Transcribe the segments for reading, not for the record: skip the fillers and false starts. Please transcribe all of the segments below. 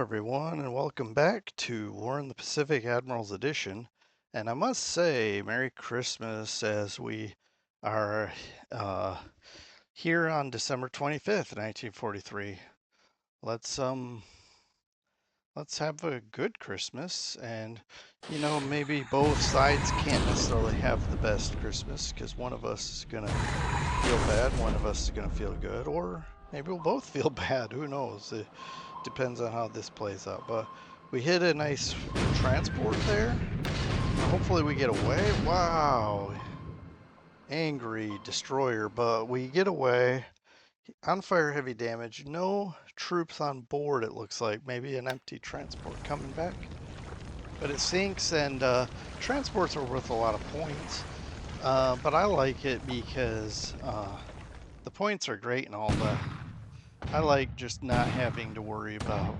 everyone, and welcome back to War in the Pacific Admirals Edition. And I must say, Merry Christmas as we are uh, here on December 25th, 1943. Let's um let's have a good Christmas, and maybe both sides can't necessarily have the best Christmas because one of us is gonna feel bad, one of us is gonna feel good, or maybe we'll both feel bad. Who knows? Depends on how this plays out. But we hit a nice transport there. Hopefully we get away. Wow. Angry destroyer, but we get away. On fire, heavy damage. No troops on board, it looks like. Maybe an empty transport coming back. But it sinks, and transports are worth a lot of points. But I like it because the points are great and all, but I like just not having to worry about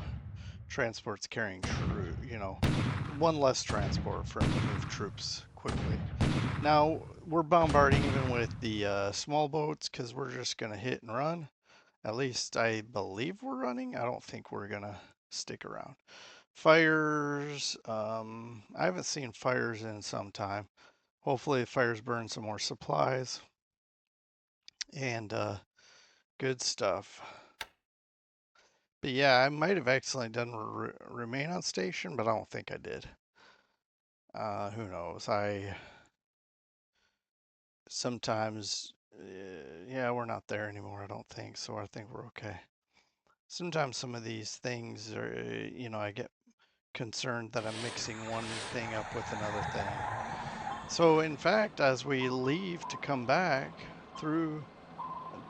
transports carrying one less transport for them to move troops quickly. Now, we're bombarding even with the small boats because we're just going to hit and run. At least I believe we're running. I don't think we're going to stick around. Fires, I haven't seen fires in some time. Hopefully fires burn some more supplies and good stuff. But yeah, I might have accidentally done remain on station, but I don't think I did. Who knows? Sometimes, yeah, we're not there anymore, I don't think, so I think we're okay. Sometimes some of these things are, I get concerned that I'm mixing one thing up with another thing. So in fact, as we leave to come back through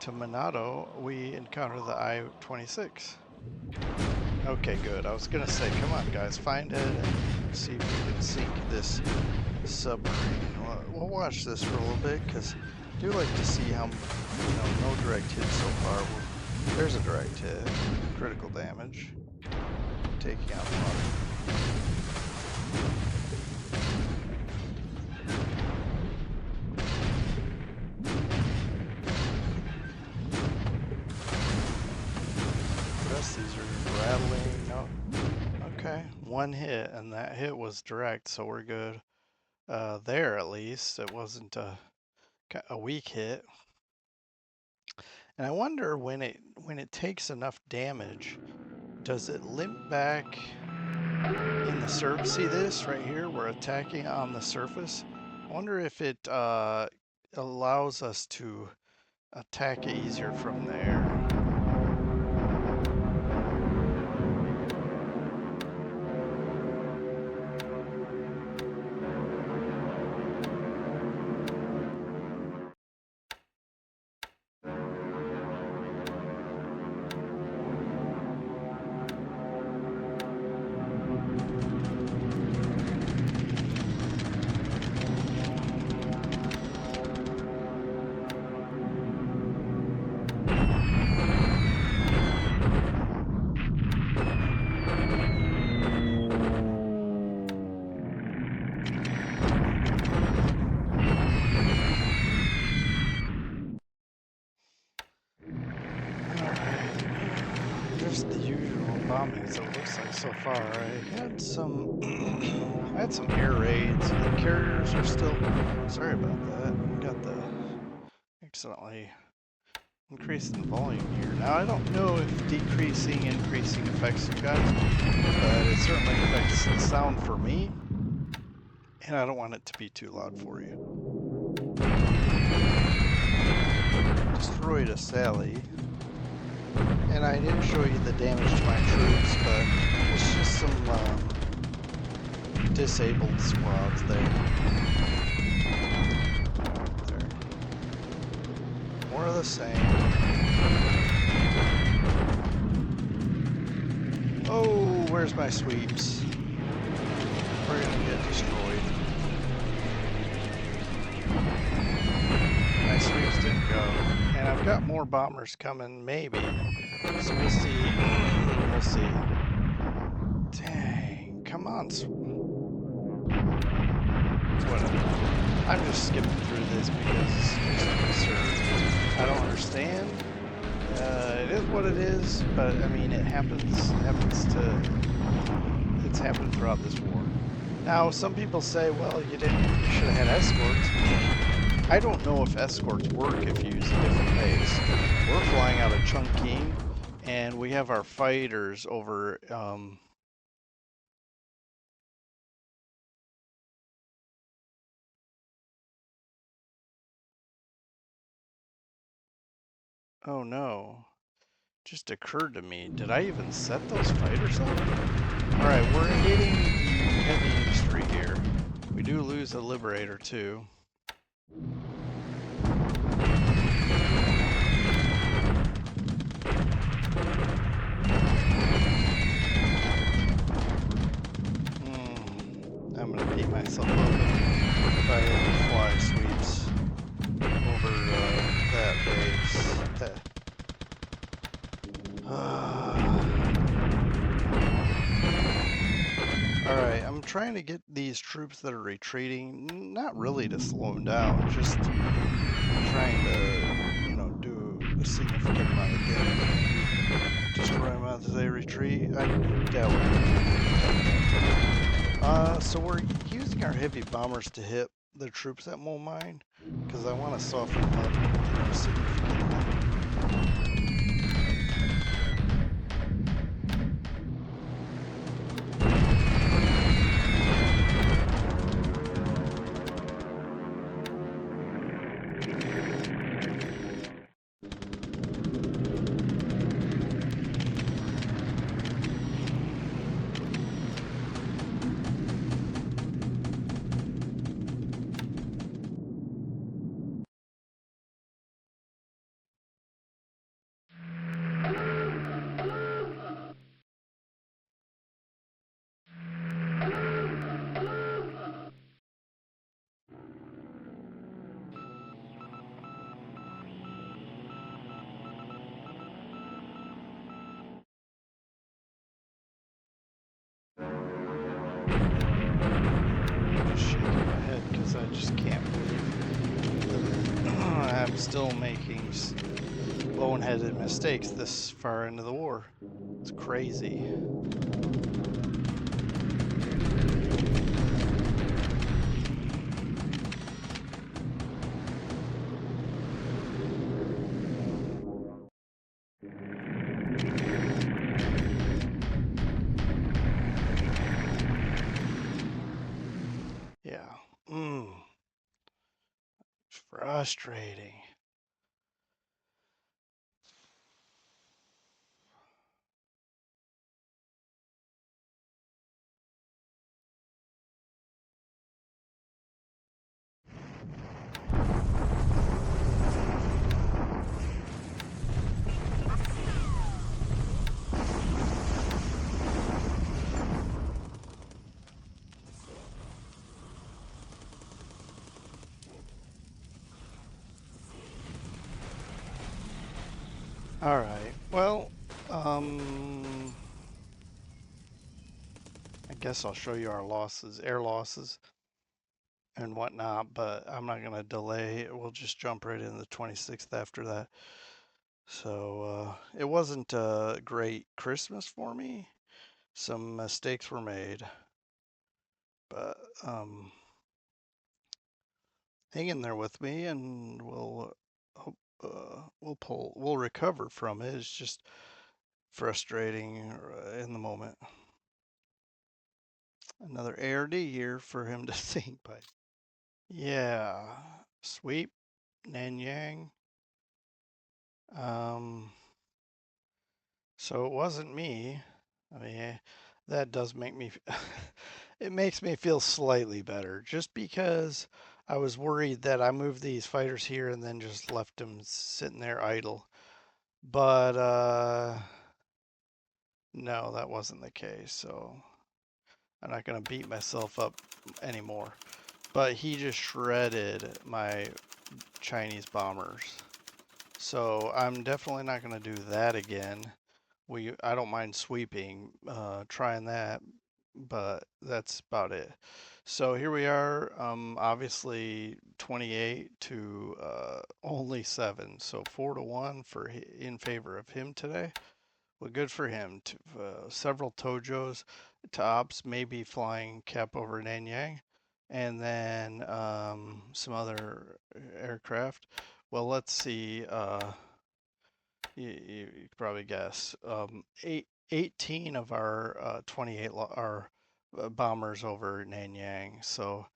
to Monado, we encounter the I-26. Okay, good. I was gonna say, come on guys, find it and see if we can sink this submarine. We'll watch this for a little bit because I do like to see how, no direct hit so far. There's a direct hit, critical damage, taking out water. These are rattling. No. Okay, one hit, and that hit was direct, so we're good. There at least it wasn't a weak hit. And I wonder when it takes enough damage, does it limp back in the surface? See this right here? We're attacking on the surface. I wonder if it allows us to attack easier from there. The usual bombings, it looks like so far. I had some air raids. The carriers are still. Sorry about that. Got the accidentally increasing the volume here. Now I don't know if increasing affects you guys, but it certainly affects the sound for me, and I don't want it to be too loud for you. Destroyed a Sally. And I didn't show you the damage to my troops, but it's just some disabled squads there. More of the same. Oh, where's my sweeps? We're gonna get destroyed. My sweeps didn't go. And I've got more bombers coming, maybe. So we'll see. We'll see. Dang, come on. Whatever. I'm just skipping through this because it's just absurd. I don't understand. It is what it is, but I mean, it happens to happened throughout this war. Now, some people say, well, you should have had escorts. I don't know if escorts work if you use a different base. We're flying out of Chungking, and we have our fighters over. Oh no, just occurred to me. Did I even set those fighters up? All right, we're hitting the heavy industry here. We do lose a liberator too. I'm gonna beat myself up if I ever fly sweeps over that base. Alright, I'm trying to get these troops that are retreating, not really to slow them down, just trying to, do a significant amount of damage. Destroy them as they retreat. I doubt it. So we're using our heavy bombers to hit the troops at Mole Mine, because I want to soften them up significantly. Just shaking my head because I just can't believe I'm still making boneheaded mistakes this far into the war. It's crazy. Yeah. It's frustrating. All right. Well, I guess I'll show you our losses, air losses and whatnot, but I'm not going to delay. We'll just jump right into the 26th after that. So it wasn't a great Christmas for me. Some mistakes were made, but hang in there with me, and we'll recover from it. It's just frustrating in the moment. Another ARD year for him to think, but yeah, sweep Nanyang. Um, so it wasn't me. I mean, that does make me, it makes me feel slightly better just because I was worried that I moved these fighters here and then just left them sitting there idle. But no, that wasn't the case. So I'm not going to beat myself up anymore. But he just shredded my Chinese bombers. So I'm definitely not going to do that again. I don't mind sweeping, trying that, but that's about it. So here we are, obviously 28 to only 7, so 4-1 in favor of him today. Well, good for him. Several Tojos. tops, maybe flying cap over Nanyang, and then some other aircraft. Well, let's see. You could probably guess. 18 of our 28 are bombers over Nanyang, so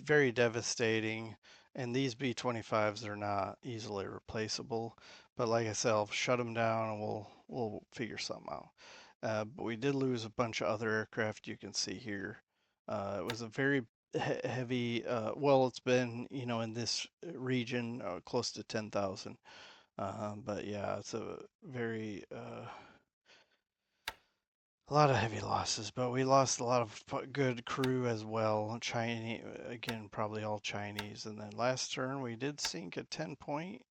very devastating. And these B-25s are not easily replaceable. But like I said, I'll shut them down and we'll figure something out. But we did lose a bunch of other aircraft. You can see here. It was a very heavy. Well, it's been in this region close to 10,000. But yeah, it's a lot of heavy losses. But we lost a lot of good crew as well. Chinese again, probably all Chinese. And then last turn we did sink a 10-point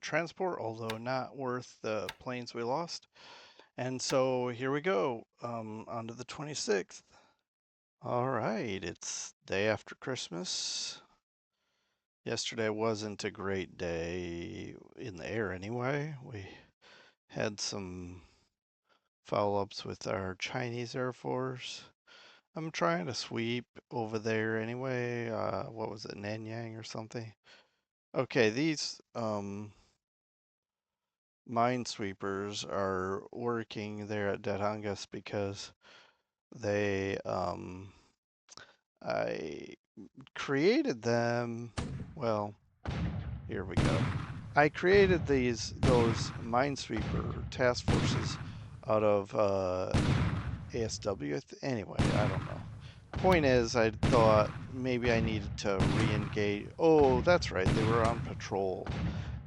transport, although not worth the planes we lost. And so here we go, on to the 26th. All right, it's day after Christmas. Yesterday wasn't a great day in the air anyway. We had some follow-ups with our Chinese Air Force. I'm trying to sweep over there anyway. What was it, Nanyang or something? Okay, these minesweepers are working there at Datangas because they I created them. Well, here we go. I created those minesweeper task forces out of ASW. Anyway, I don't know. Point is, I thought maybe I needed to re-engage. Oh, that's right, they were on patrol.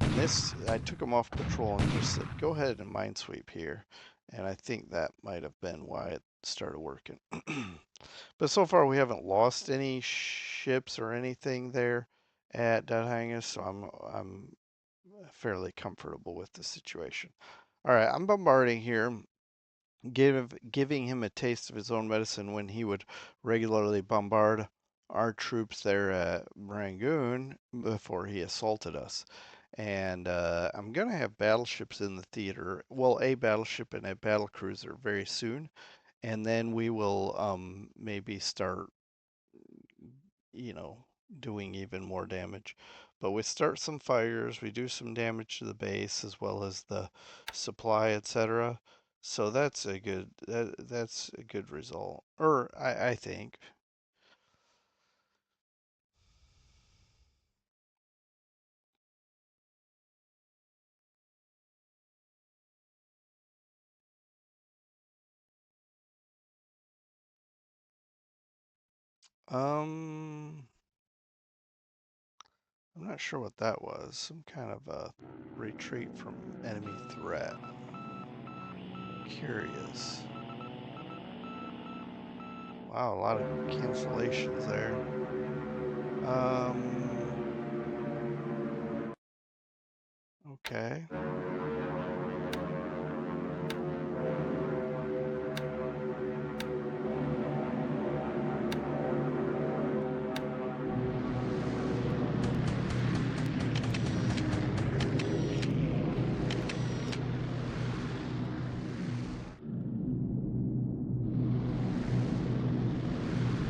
And this, I took them off patrol and just said, go ahead and minesweep here. And I think that might have been why it started working. But so far, we haven't lost any ships or anything there at Datangas, so I'm fairly comfortable with the situation. All right, I'm bombarding here, giving him a taste of his own medicine when he would regularly bombard our troops there at Rangoon before he assaulted us. And I'm going to have battleships in the theater. Well, a battleship and a battle cruiser very soon. And then we will maybe start, you know, doing even more damage. But we start some fires, we do some damage to the base as well as the supply, etc. So that's a good result, or I think. Um, I'm not sure what that was. Some kind of a retreat from enemy threat. Curious. Wow, a lot of cancellations there. Okay.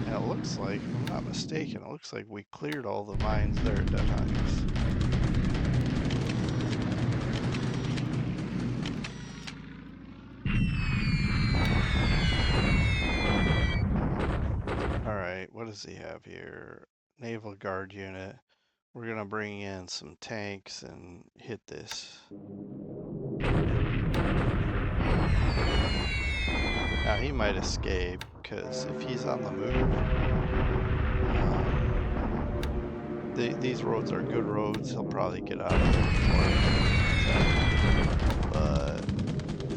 And it looks like, if I'm not mistaken, it looks like we cleared all the mines there at Deadhangers. Alright, what does he have here? Naval Guard unit. We're gonna bring in some tanks and hit this. Now he might escape, because if he's on the move, these roads are good roads. He'll probably get out of it before I but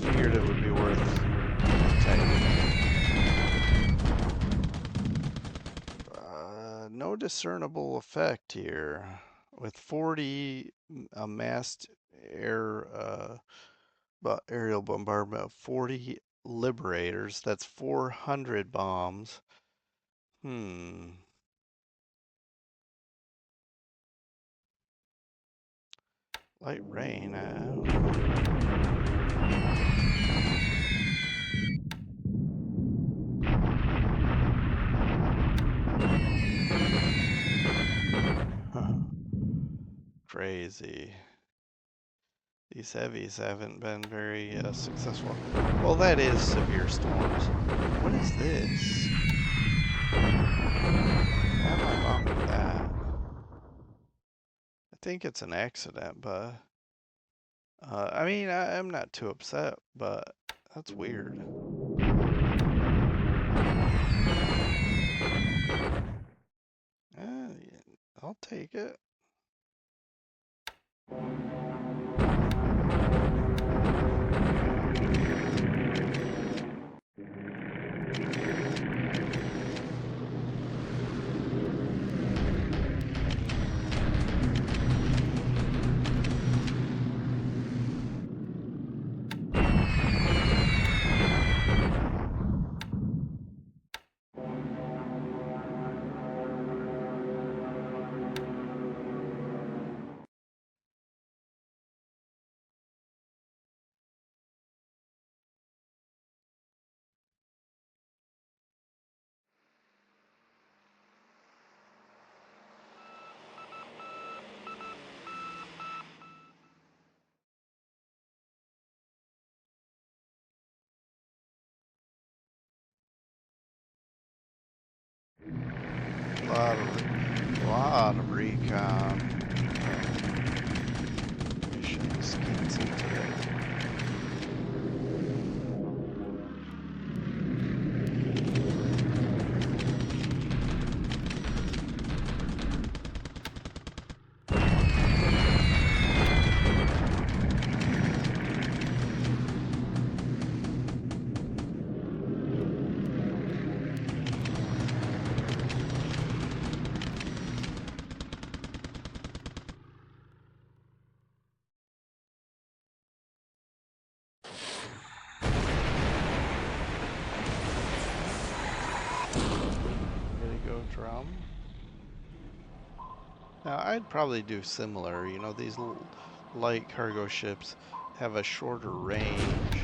figured it would be worth protecting. No discernible effect here. With 40 amassed aerial bombardment of 40 liberators, that's 400 bombs. Light rain, I don't know. crazy. These heavies haven't been very successful. Well, that is severe storms. What is this? Why am I bombing that? I think it's an accident, but I mean, I'm not too upset, but that's weird. Yeah, I'll take it. A lot of recon missions canceled today. Ready to go drum. Now, I'd probably do similar. You know, these light cargo ships have a shorter range,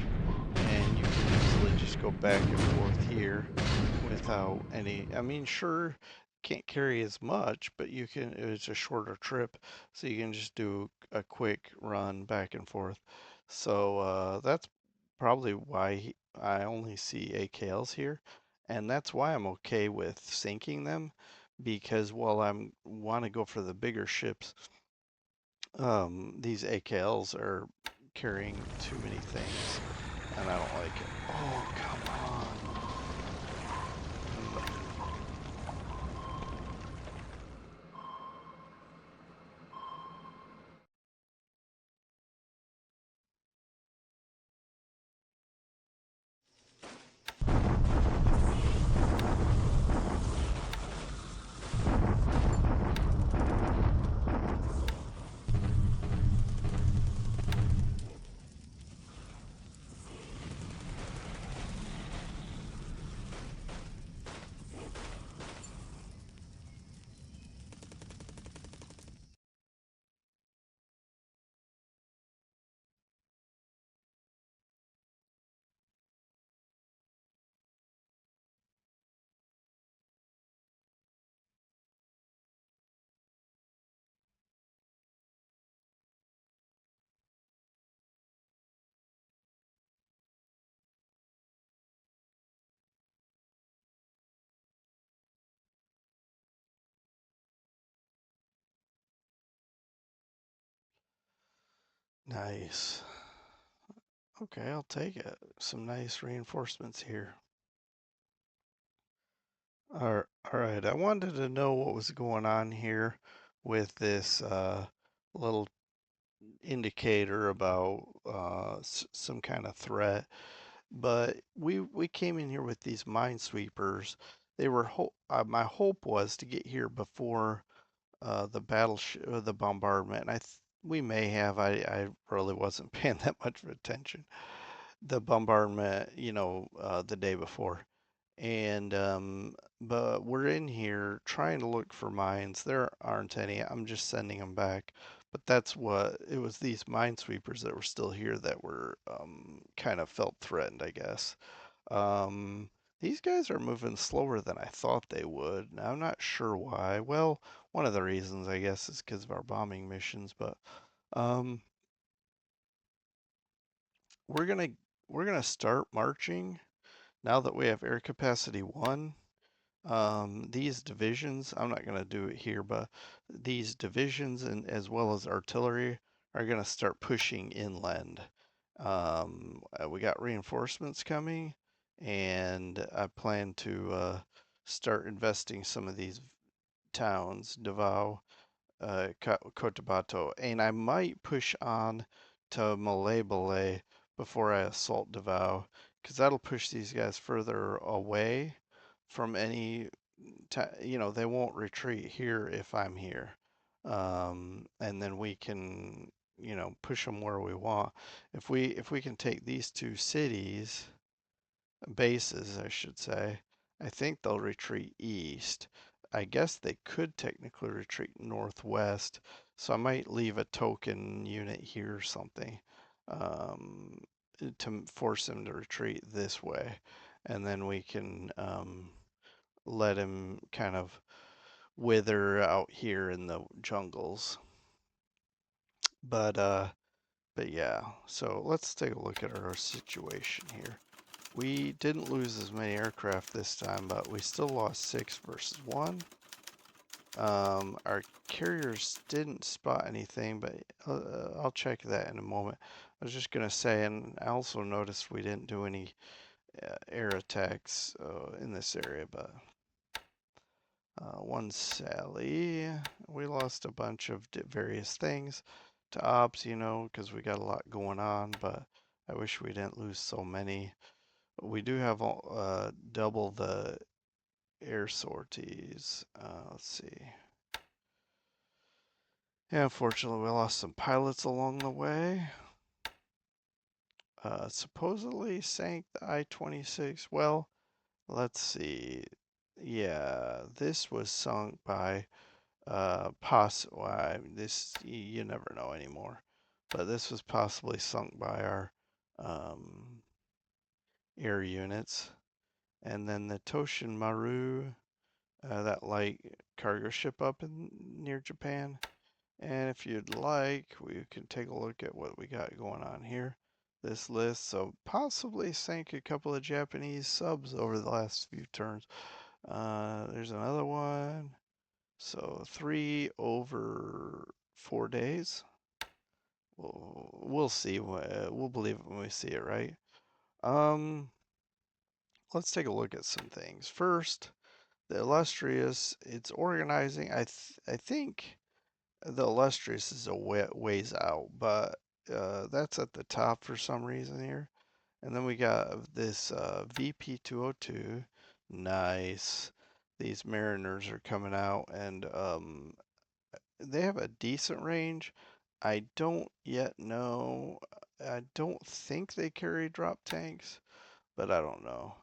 and you can easily just go back and forth here without any. I mean, sure, can't carry as much, but you can. It's a shorter trip, so you can just do a quick run back and forth. So that's probably why I only see AKLs here, and that's why I'm okay with sinking them because while I'm want to go for the bigger ships, these AKLs are carrying too many things, and I don't like it. Oh, come on. Nice. Okay, I'll take it. Some nice reinforcements here. All right, I wanted to know what was going on here with this little indicator about some kind of threat. But we came in here with these minesweepers. They were my hope was to get here before the bombardment. And we may have. I really wasn't paying that much attention. The bombardment, the day before. And but we're in here trying to look for mines. There aren't any. I'm just sending them back. But that's what it was. These minesweepers that were still here that were kind of felt threatened, I guess. Um, These guys are moving slower than I thought they would. Now, I'm not sure why. Well, one of the reasons, I guess, is because of our bombing missions, but um, we're gonna we're gonna start marching now that we have air capacity 1. These divisions, I'm not going to do it here, but these divisions and as well as artillery are going to start pushing inland. We got reinforcements coming, and I plan to start investing some of these towns, Davao, Cotabato, and I might push on to Malay before I assault Davao, because that'll push these guys further away from any, they won't retreat here if I'm here. And then we can, push them where we want. If we can take these two cities, bases, I should say, I think they'll retreat east. I guess they could technically retreat northwest, so I might leave a token unit here or something um, to force them to retreat this way, and then we can let him kind of wither out here in the jungles. But but yeah, so let's take a look at our situation here. We didn't lose as many aircraft this time, but we still lost 6 versus 1. Our carriers didn't spot anything, but I'll check that in a moment. I was just going to say, and I also noticed we didn't do any air attacks in this area, but one Sally, we lost a bunch of various things to ops, because we got a lot going on, but I wish we didn't lose so many. We do have double the air sorties. Let's see. Yeah, unfortunately, we lost some pilots along the way. Supposedly sank the I-26. Well, let's see. Yeah, this was sunk by well, I mean, this you never know anymore. But this was possibly sunk by our um, air units. And then the Toshin Maru, that light cargo ship up in near Japan. And if you'd like, we can take a look at what we got going on here. This list, so possibly sank a couple of Japanese subs over the last few turns. There's another one. So 3 over 4 days. We'll see. We'll believe it when we see it, right? Um, let's take a look at some things. First, the illustrious. It's organizing. I think the illustrious is a ways out, but that's at the top for some reason here. And then we got this VP 202. Nice. These mariners are coming out, and they have a decent range. I don't yet know. I don't think they carry drop tanks, but I don't know.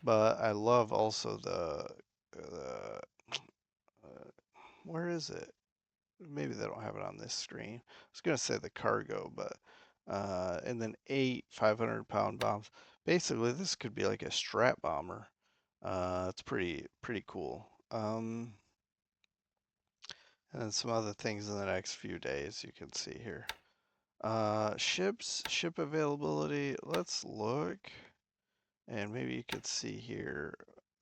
But I love also the where is it? Maybe they don't have it on this screen. I was gonna say the cargo, but and then 8 500-pound bombs. Basically, this could be like a strat bomber. It's pretty cool. And then some other things in the next few days you can see here. Ship availability. Let's look, and maybe you could see here.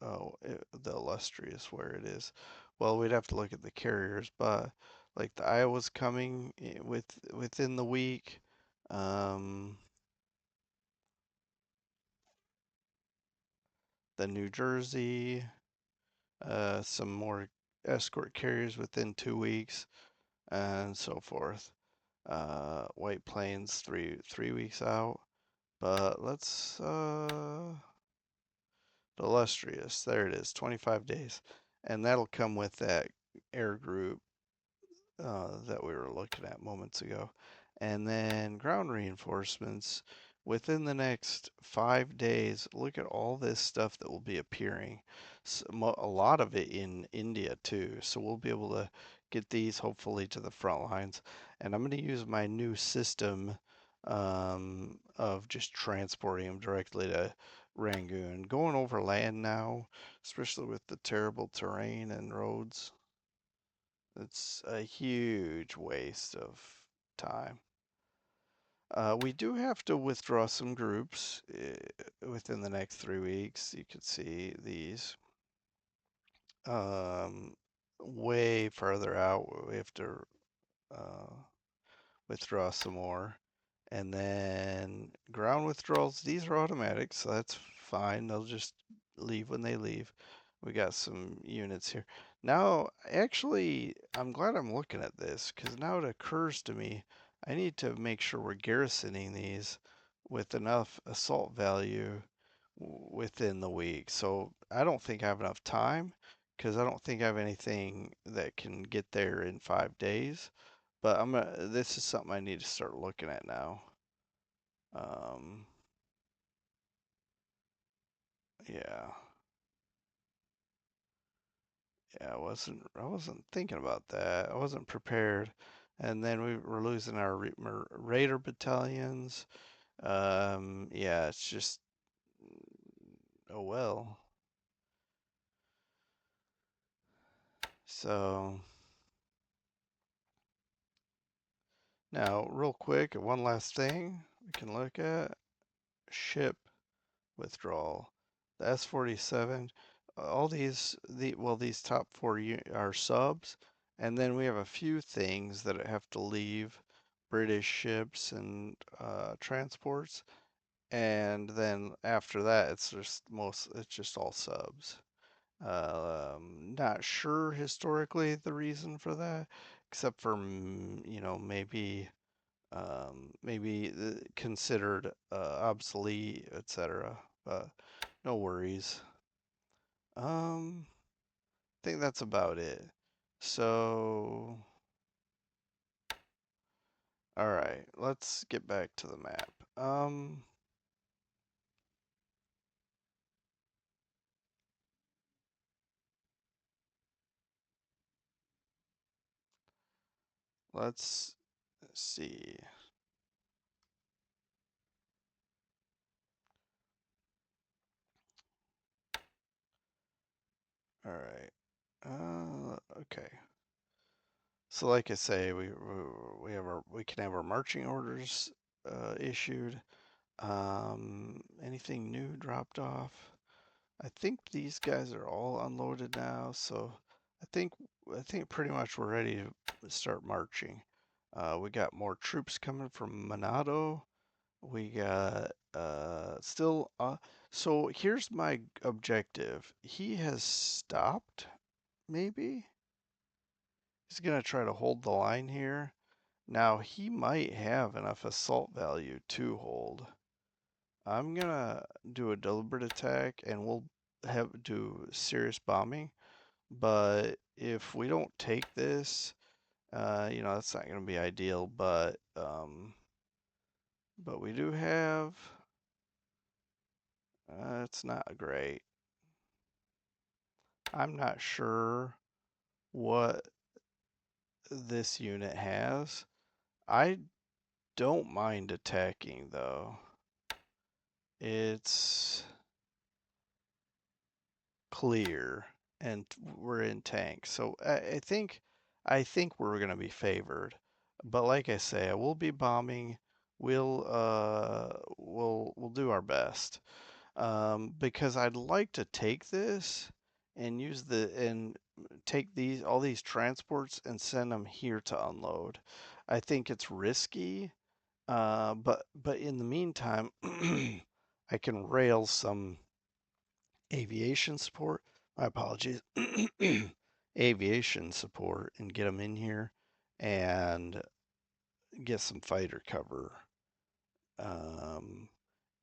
Oh, the illustrious where it is. Well, we'd have to look at the carriers, but like the Iowa's coming within the week. Um, the New Jersey, some more escort carriers within 2 weeks, and so forth. White Plains three weeks out. But let's the illustrious. There it is, 25 days, and that'll come with that air group that we were looking at moments ago. And then ground reinforcements within the next 5 days. Look at all this stuff that will be appearing. A lot of it in India too. So we'll be able to get these hopefully to the front lines. And I'm going to use my new system of just transporting them directly to Rangoon. Going over land now, especially with the terrible terrain and roads, it's a huge waste of time. We do have to withdraw some groups within the next 3 weeks. You can see these um, way further out. We have to uh, withdraw some more. And then ground withdrawals, these are automatic, so that's fine. They'll just leave when they leave. We got some units here. Now, actually, I'm glad I'm looking at this because now it occurs to me I need to make sure we're garrisoning these with enough assault value within the week. So I don't think I have enough time because I don't think I have anything that can get there in 5 days. But this is something I need to start looking at now. Um, yeah, yeah, I wasn't thinking about that. I wasn't prepared. And then we were losing our raider battalions. Yeah, it's just, oh well. So now, real quick, one last thing we can look at: ship withdrawal. The S-47, all these top four are subs, and then we have a few things that have to leave, British ships and transports, and then after that it's just all subs. Not sure historically the reason for that, except for maybe considered obsolete, etc. But no worries. I think that's about it. So, all right, let's get back to the map. Let's see. All right. Okay. So, like I say, we can have our marching orders issued. Anything new dropped off? I think these guys are all unloaded now, so I think I think pretty much we're ready to start marching. We got more troops coming from Monado. We got still so here's my objective. He has stopped, maybe? He's gonna try to hold the line here. Now he might have enough assault value to hold. I'm gonna do a deliberate attack and we'll do serious bombing. But if we don't take this, that's not gonna be ideal. But we do have. It's not great. I'm not sure what this unit has. I don't mind attacking though. It's clear and we're in tanks. So I think we're gonna be favored. But like I say, I will be bombing. We'll do our best. Because I'd like to take this and take all these transports and send them here to unload. I think it's risky, but in the meantime, I can rail some aviation support. My apologies. Aviation support and get them in here and get some fighter cover. Um,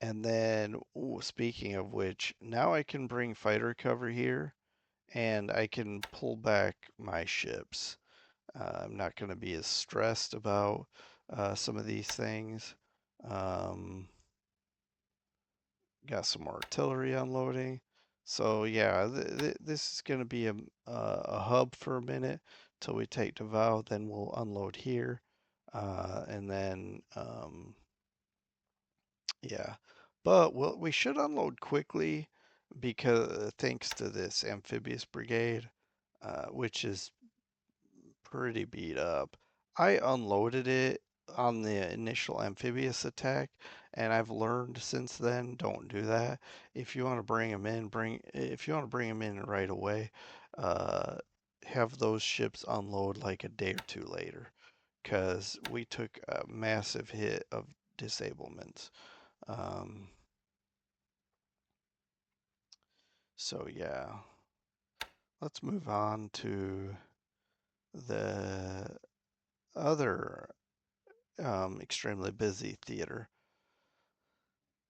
and then, ooh, speaking of which, now I can bring fighter cover here and I can pull back my ships. I'm not going to be as stressed about some of these things. Um, got some artillery unloading. So yeah, this is going to be a hub for a minute till we take Davao. Then we'll unload here, and then yeah. But we should unload quickly because thanks to this amphibious brigade, which is pretty beat up. I unloaded it on the initial amphibious attack, and I've learned since then, don't do that. If you want to bring them in, if you want to bring them in right away, uh, have those ships unload like a day or two later, because we took a massive hit of disablements. Um, so yeah, let's move on to the other extremely busy theater.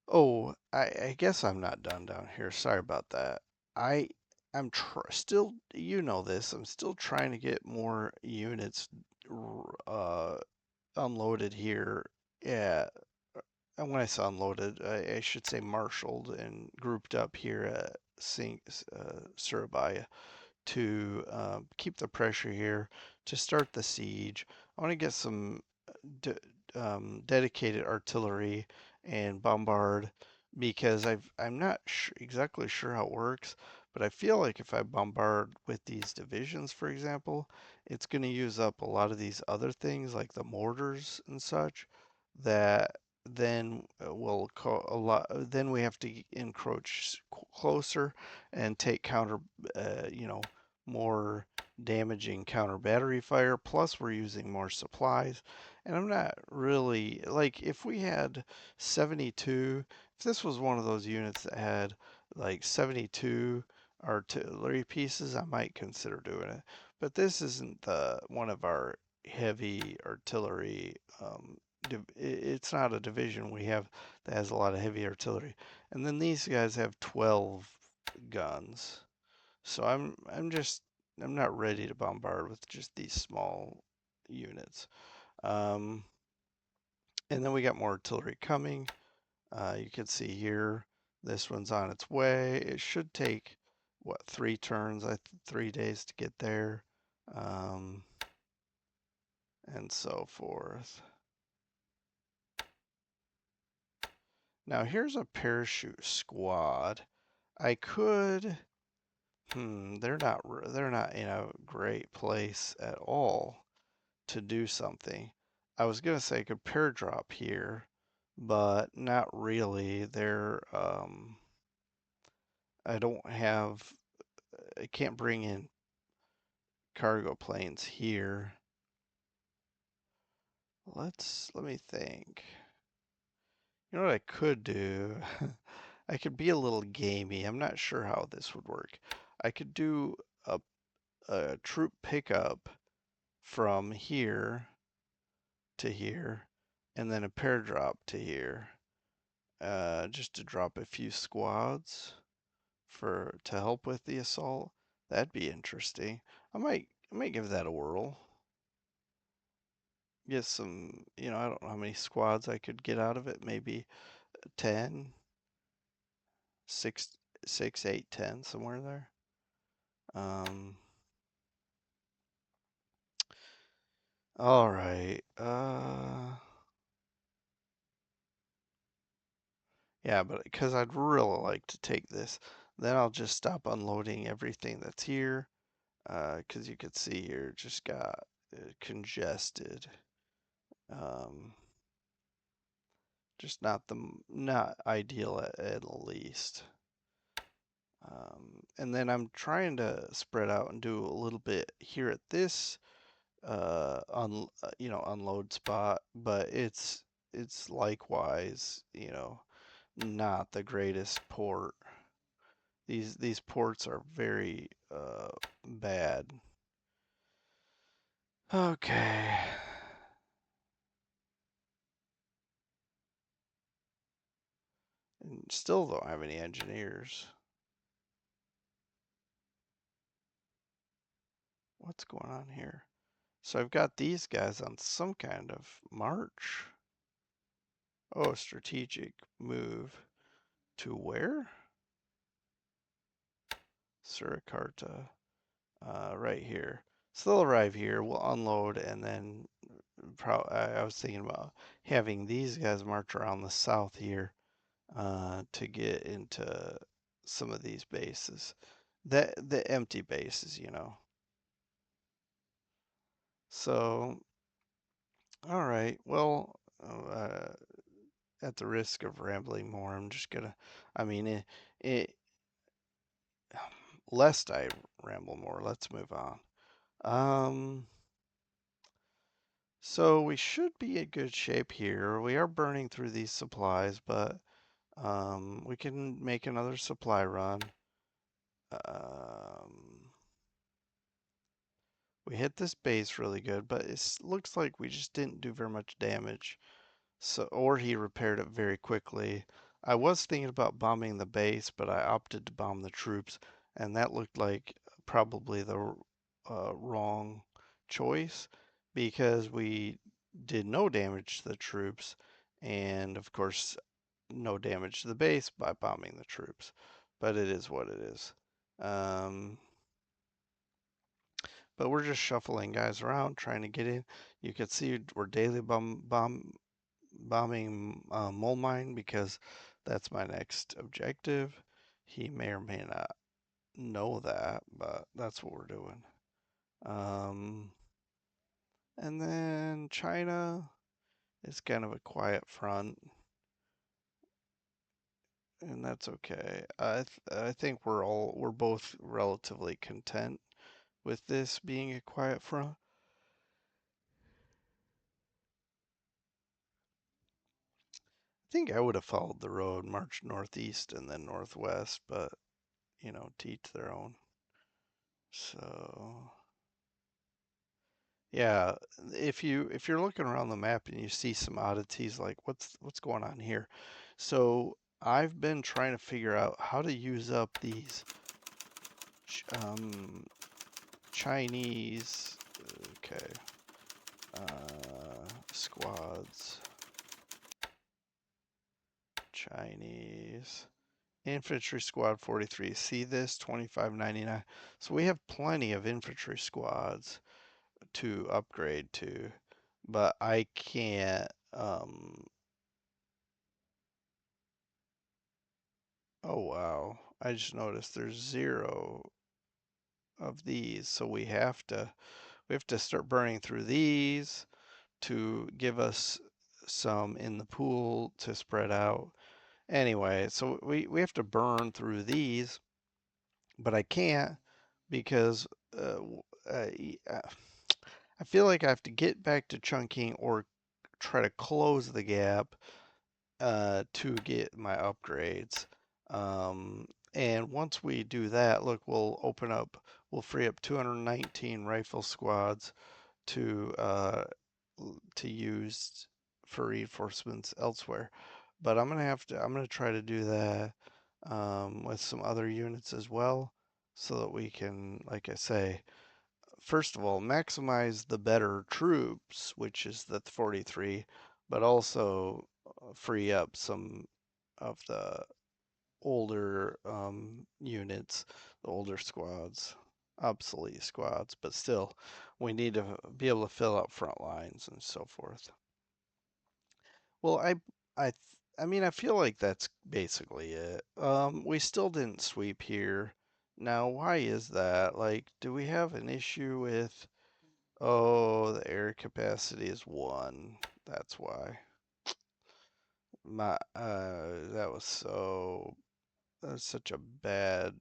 Oh, I guess I'm not done down here. Sorry about that. I I'm still, you know this. I'm still trying to get more units unloaded here. Yeah, and when I say unloaded, I should say marshaled and grouped up here at Surabaya to keep the pressure here to start the siege. I want to get some de dedicated artillery and bombard because I'm not exactly sure how it works, but I feel like if I bombard with these divisions, for example, it's going to use up a lot of these other things like the mortars and such that then will a lot. Then we have to encroach closer and take you know, more damaging counter battery fire. Plus, we're using more supplies. And I'm not really like if we had 72, if this was one of those units that had like 72 artillery pieces, I might consider doing it. But this isn't the one of our heavy artillery. It's not a division we have that has a lot of heavy artillery. And then these guys have 12 guns. So I'm not ready to bombard with just these small units. Um, and then we got more artillery coming. You can see here, this one's on its way. It should take, what, 3 turns, 3 days to get there, um, and so forth. Now here's a parachute squad. I could, they're not in a great place at all to do something. I was gonna say I could pair drop here, but not really. I don't have, I can't bring in cargo planes here. Let me think. You know what I could do? I could be a little gamey. I'm not sure how this would work. I could do a, a troop pickup from here to here, and then a pair drop to here, just to drop a few squads to help with the assault. That'd be interesting. I might give that a whirl. Get some, I don't know how many squads I could get out of it. Maybe 10, 6, 6, 8, 10, somewhere there. Um, all right. Yeah, but because I'd really like to take this, then I'll just stop unloading everything that's here. Because you could see here, just got congested. Um, just not ideal at least. And then I'm trying to spread out and do a little bit here at this unload spot, but it's likewise, not the greatest port. These ports are very bad. Okay. And still don't have any engineers. What's going on here? So I've got these guys on some kind of march. Oh, strategic move. To where? Surakarta. Right here. So they'll arrive here, we'll unload, and then I was thinking about having these guys march around the south here to get into some of these bases. The empty bases, you know. So, all right. Well, at the risk of rambling more, I'm just gonna. I mean, lest I ramble more, let's move on. Um, so we should be in good shape here. We are burning through these supplies, but we can make another supply run. Um, we hit this base really good, but it looks like we just didn't do very much damage. So, or he repaired it very quickly. I was thinking about bombing the base, but I opted to bomb the troops, and that looked like probably the wrong choice because we did no damage to the troops, and of course, no damage to the base by bombing the troops. But it is what it is. Um, but we're just shuffling guys around, trying to get in. You can see we're daily bombing Mole Mine because that's my next objective. He may or may not know that, but that's what we're doing. Um, and then China is kind of a quiet front, and that's okay. I think we're both relatively content with this being a quiet front. I think I would have followed the road, marched northeast and then northwest, but you know, to each their own. So yeah, if you're looking around the map and you see some oddities like what's going on here. So I've been trying to figure out how to use up these um, Chinese okay squads. Chinese infantry squad 43. See this 2599. So we have plenty of infantry squads to upgrade to, but I can't oh wow. I just noticed there's 0 of these, so we have to start burning through these to give us some in the pool to spread out. Anyway, so we have to burn through these, but I can't because uh, I feel like I have to get back to chunking or try to close the gap to get my upgrades. And once we do that, look, we'll free up 219 rifle squads to to use for reinforcements elsewhere. But I'm gonna try to do that with some other units as well, so that we can, like I say, first of all, maximize the better troops, which is the 43, but also free up some of the older units, the older squads, obsolete squads, but still, we need to be able to fill up front lines and so forth. Well, I, I mean, I feel like that's basically it. We still didn't sweep here. Now, why is that? Like, do we have an issue with? Oh, the air capacity is 1. That's why. That was that's such a bad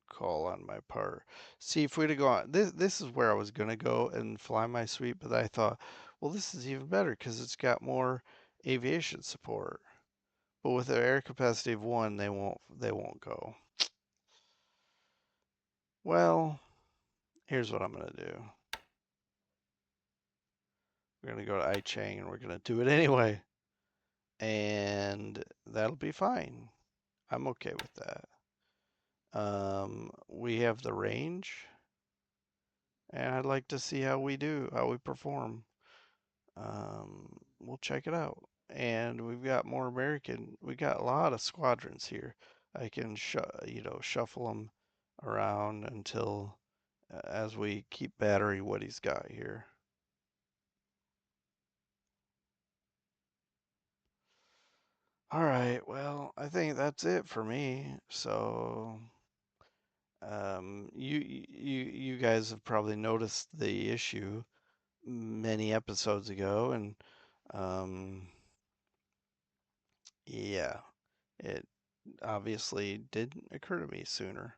call on my part. See, if we'd have gone, this is where I was gonna go and fly my sweep, but I thought, well, this is even better because it's got more aviation support. But with an air capacity of 1, they won't go. Well, here's what I'm gonna do. We're gonna go to I Chang and we're gonna do it anyway, and that'll be fine. I'm okay with that. We have the range, and I'd like to see how we do, how we perform. We'll check it out. And we've got more American. We got a lot of squadrons here. I can shuffle them around until as we keep battery what he's got here. All right, well, I think that's it for me. So, you guys have probably noticed the issue many episodes ago, and um, yeah, it obviously didn't occur to me sooner.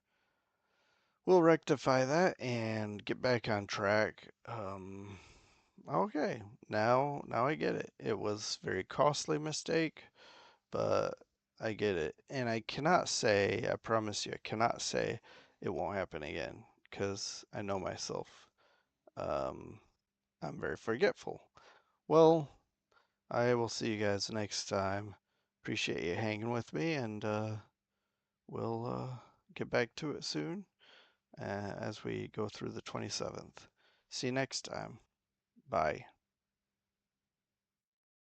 We'll rectify that and get back on track. Okay, now I get it. It was a very costly mistake, but I get it. And I cannot say, I promise you, I cannot say it won't happen again because I know myself. Um, I'm very forgetful. Well, I will see you guys next time. Appreciate you hanging with me, and we'll get back to it soon as we go through the 27th. See you next time. Bye.